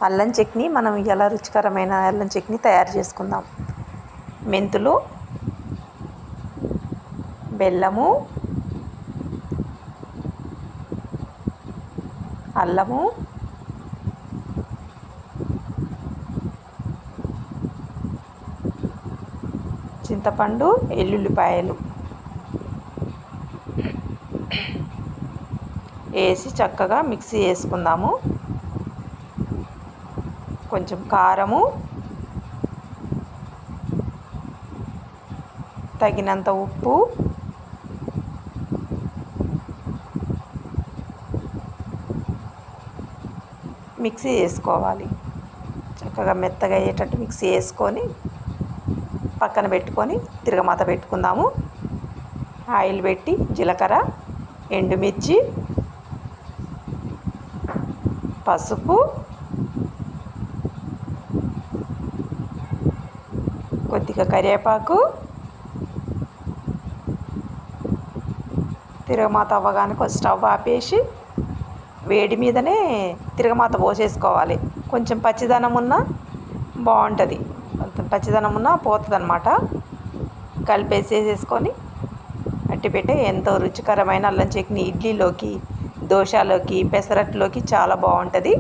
అల్లం చట్నీ మనం ఎలా రుచికరమైన అల్లం చట్నీ తయారు చేసుకుందాం. మెంతులు, బెల్లము, అల్లము, చింతపండు, ఎల్లుల్లిపాయలు వేసి చక్కగా మిక్సీ చేసుకుందాము. కొంచెం కారము, తగినంత ఉప్పు, మిక్సీ చేసుకోవాలి. చక్కగా మెత్తగా అయ్యేటట్టు మిక్సీ చేసుకొని పక్కన పెట్టుకొని తిరగమాత పెట్టుకుందాము. ఆయిల్ పెట్టి జీలకర్ర, ఎండుమిర్చి, పసుపు, కొద్దిగా కరివేపాకు, తిరగమాత అవ్వగానే కొంచెం స్టవ్ ఆపేసి వేడి మీదనే తిరగమాత పోసేసుకోవాలి. కొంచెం పచ్చిదనం ఉన్నా బాగుంటుంది, పచ్చిదనం ఉన్నా పోతుంది అన్నమాట. కలిపేసేసుకొని అట్టిపెట్టే ఎంతో రుచికరమైన అల్లం చట్నీ ఇడ్లీలోకి, దోశలోకి, పెసరట్లోకి చాలా బాగుంటుంది.